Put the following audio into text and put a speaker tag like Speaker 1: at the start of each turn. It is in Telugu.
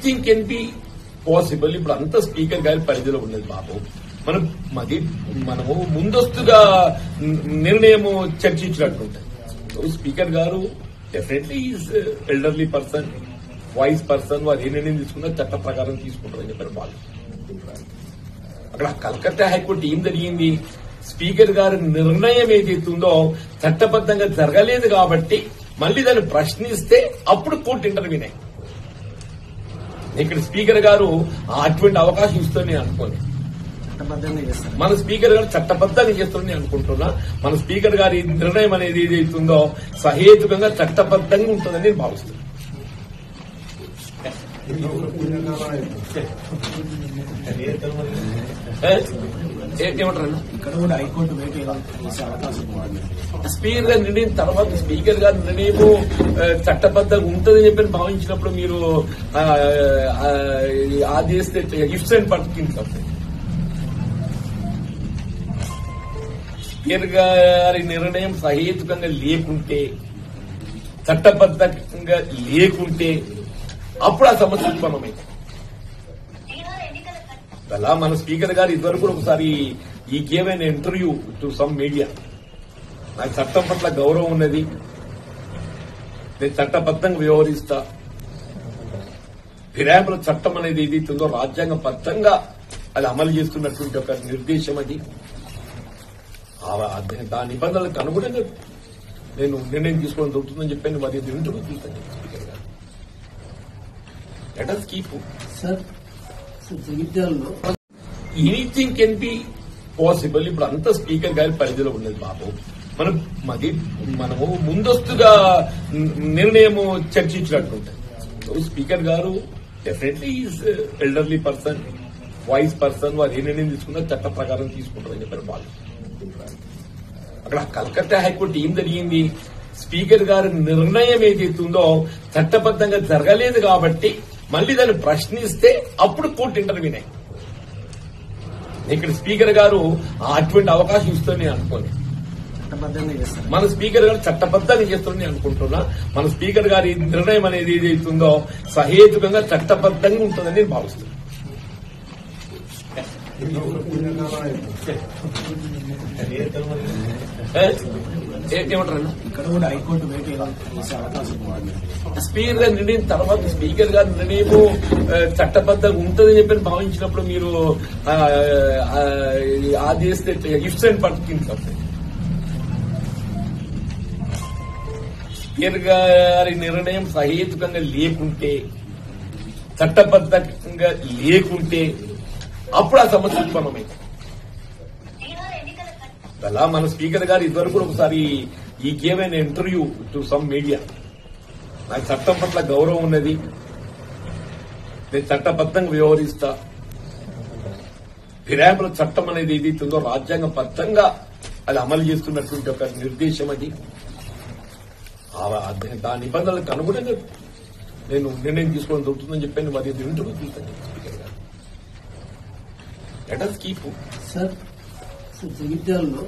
Speaker 1: Anything can be possible. ఇప్పుడు అంతా స్పీకర్ గారి పరిధిలో ఉన్నది బాబు. మనము ముందస్తుగా నిర్ణయం చర్చించినట్టుంటాయి. స్పీకర్ గారు definitely is elderly person, voice person. వారు ఏ నిర్ణయం తీసుకున్నా చట్ట ప్రకారం తీసుకుంటారని చెప్పారు వాళ్ళు. అక్కడ కలకత్తా హైకోర్టు ఏం జరిగింది, స్పీకర్ గారి నిర్ణయం ఏదైతుందో చట్టబద్దంగా జరగలేదు కాబట్టి మళ్లీ దాన్ని ప్రశ్నిస్తే అప్పుడు కోర్టు ఇంటర్వ్యూనే. ఇక్కడ స్పీకర్ గారు అటువంటి అవకాశం ఇస్తుందని అనుకోని మన స్పీకర్ గారు చట్టబద్దంగా చేస్తుందని అనుకుంటున్నా. మన స్పీకర్ గారి నిర్ణయం అనేది ఏదైతుందో సహేతుకంగా చట్టబద్దంగా ఉంటుందని నేను భావిస్తున్నాను. ఏమంటారన్నా
Speaker 2: ఇక్కడ కూడా హైకోర్టు
Speaker 1: స్పీకర్ గారి నిర్ణయం తర్వాత స్పీకర్ గారి నిర్ణయము చట్టబద్దంగా ఉంటుందని చెప్పి భావించినప్పుడు మీరు ఆదేశిస్తే ఇఫ్స్ అండ్ పట్టింది తప్ప. స్పీకర్ గారి నిర్ణయం సహేతుకంగా లేకుంటే, చట్టబద్దంగా లేకుంటే అప్పుడు ఆ సమస్య ఉత్పన్నమైంది. అలా మన స్పీకర్ గారు ఇదివరకు ఒకసారి ఈ gave an interview to some media. నాకు చట్టం పట్ల గౌరవం ఉన్నది, నేను చట్టబద్దంగా వ్యవహరిస్తా, ఫిరాయింపుల చట్టం అనేది ఏదైతుందో రాజ్యాంగబద్దంగా అది అమలు చేస్తున్నటువంటి ఒక నిర్దేశం. అది దాని నిబంధనలకు అనుగుణంగా నేను నిర్ణయం తీసుకోవడం దొరుకుతుందని చెప్పి మరి ఇంటర్వ్యూ చూస్తాను స్పీకర్ గారు. Let us keep anything can be possible. ఇప్పుడు అంతా స్పీకర్ గారి పరిధిలో ఉన్నది బాబు. మనము ముందస్తుగా నిర్ణయం చర్చించినట్టుంటాయి. స్పీకర్ గారు definitely is elderly person, voice person. వారు ఏ నిర్ణయం తీసుకున్నా చట్ట ప్రకారం తీసుకుంటారని చెప్పారు వాళ్ళు. అక్కడ కలకత్తా హైకోర్టు ఏం జరిగింది, స్పీకర్ గారి నిర్ణయం ఏదైతుందో చట్టబద్దంగా జరగలేదు కాబట్టి మళ్లీ దాన్ని ప్రశ్నిస్తే అప్పుడు కోర్టు ఇంటర్వ్యూనే. ఇక్కడ స్పీకర్ గారు అటువంటి అవకాశం ఇస్తుందని అనుకోని మన స్పీకర్ గారు చట్టబద్దంగా చేస్తుందని అనుకుంటున్నా. మన స్పీకర్ గారి నిర్ణయం అనేది ఏదైతుందో సహేతుకంగా చట్టబద్దంగా ఉంటుందని నేను భావిస్తున్నాను. ఏమంటారన్నా
Speaker 2: ఇక్కడ కూడా హైకోర్టు
Speaker 1: స్పీకర్ గారి నిర్ణయం తర్వాత స్పీకర్ గారి నిర్ణయము చట్టబద్దంగా ఉంటుందని చెప్పి భావించినప్పుడు మీరు ఆదేశిస్తే ఇఫ్స్ అండ్ పట్టింది తప్ప. స్పీకర్ గారి నిర్ణయం సహేతుకంగా లేకుంటే, చట్టబద్దంగా లేకుంటే అప్పుడు ఆ సమస్య ఉత్పన్నమైంది. అలా మన స్పీకర్ గారు ఇదివరకు ఒకసారి ఈ gave an interview to some media. నాకు చట్టం పట్ల గౌరవం ఉన్నది, నేను చట్టబద్దంగా వ్యవహరిస్తా, ఫిరాయింపుల చట్టం అనేది ఏదైతుందో రాజ్యాంగబద్దంగా అది అమలు చేస్తున్నటువంటి ఒక నిర్దేశం. అది దాని నిబంధనలకు అనుగుణంగా నేను నిర్ణయం తీసుకోవడం దొరుకుతుందని చెప్పి మరి ఇంటర్వ్యూ చూస్తాను స్పీకర్ గారు. లెట్ us keep
Speaker 2: జగిత్యాలలో